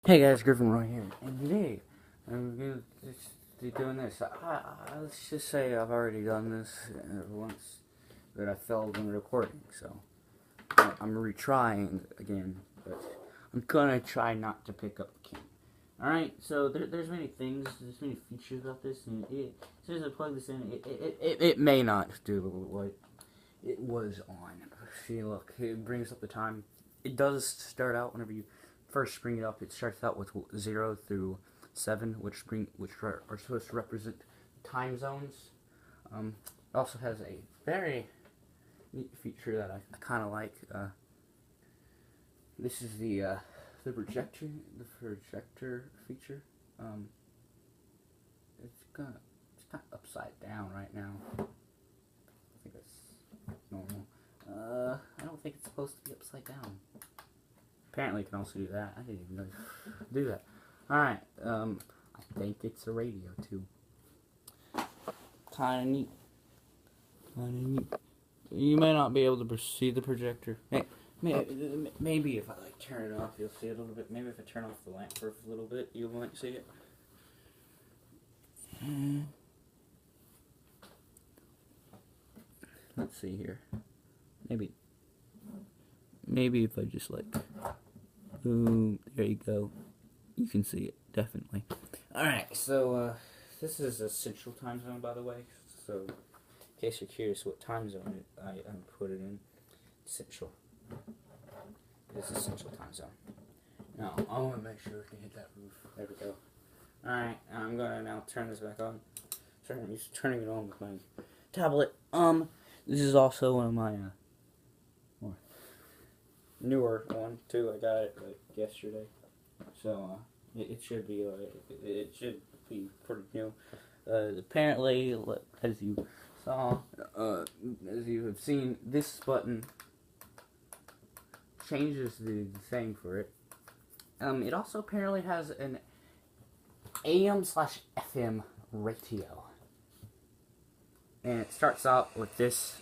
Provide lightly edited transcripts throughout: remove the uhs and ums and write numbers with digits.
Hey guys, Griffin Roy here, and today I'm going to be doing this. Let's just say I've already done this once, but I failed in recording, so I'm retrying again, but I'm gonna try not to pick up the camera. Alright, so there's many things, there's many features about this, and as soon as I plug this in, it may not do what it was on. See, look, it brings up the time. It does start out whenever you first bring it up. It starts out with 0 through 7, which are supposed to represent time zones. It also has a very neat feature that I kind of like. This is the projector feature. It's kind of upside down right now. I think that's normal. I don't think it's supposed to be upside down. Apparently, you can also do that. I didn't even know you could do that. Alright, I think it's a radio, too. Kinda neat. You may not be able to see the projector. Hey, maybe if I, turn it off, you'll see it a little bit. Maybe if I turn off the lamp for a little bit, you might see it. Let's see here. Maybe if I just, boom, there you go. You can see it, definitely. Alright, so, this is a Central Time Zone, by the way. So, in case you're curious what time zone I put it in, Central. This is Central Time Zone. Now, I want to make sure we can hit that roof. There we go. Alright, I'm going to now turn this back on. Turning it on with my tablet. This is also one of my, newer one too. I got it yesterday, so it should be pretty new. Apparently, as you saw, as you have seen, this button changes the thing for it. It also apparently has an AM/FM ratio, and it starts out with this.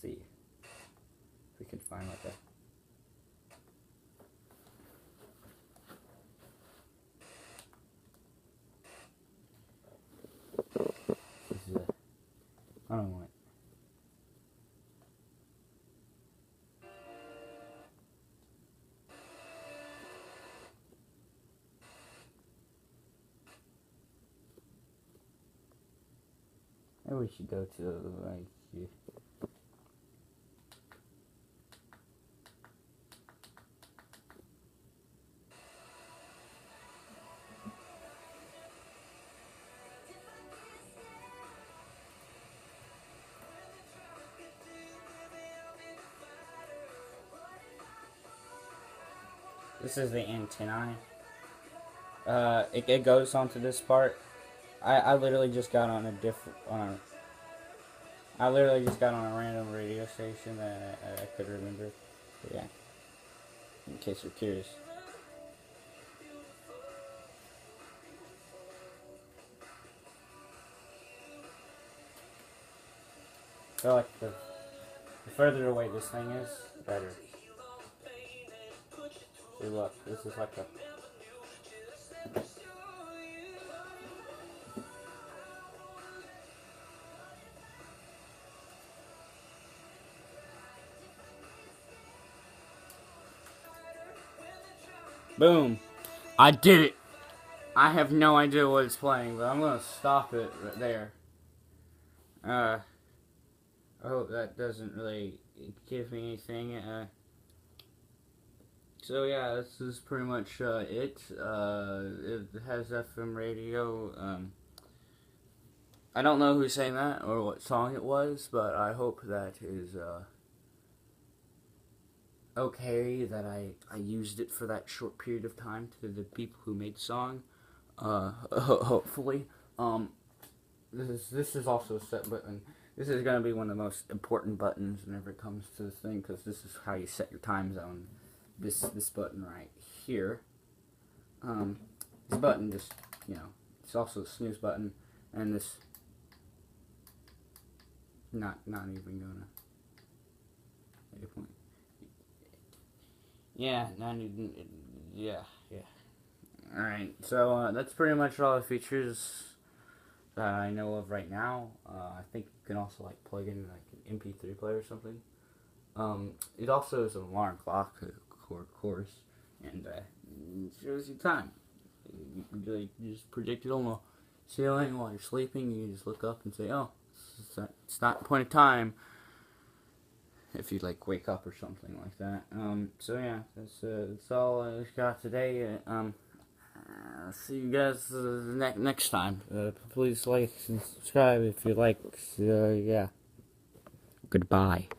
See if we can find that. This is I don't want it. Maybe we should go to here. This is the antennae. It goes onto this part. I literally just got on I literally just got on a random radio station that I could remember. But yeah, in case you're curious. So the further away this thing is, the better. See, look, this is like a... Boom! I did it! I have no idea what it's playing, but I'm gonna stop it right there. I hope that doesn't really give me anything. So yeah, this is pretty much it. It has FM radio. I don't know who sang that or what song it was, but I hope that is okay that I used it for that short period of time to the people who made the song. Hopefully. This is also a set button. This is going to be one of the most important buttons whenever it comes to this thing, because this is how you set your time zone. This button right here. This button just, it's also a snooze button, and this not even gonna make a point. Yeah, 90, yeah. Alright, so that's pretty much all the features that I know of right now. I think you can also like plug in like an MP3 player or something. It also is an alarm clock, of course, and it shows you time. You just project it on the ceiling while you're sleeping. You just look up and say, "Oh, it's not point of time." If you like wake up or something like that. So yeah, that's all I got today. See you guys next time. Please like and subscribe if you like. Yeah. Goodbye.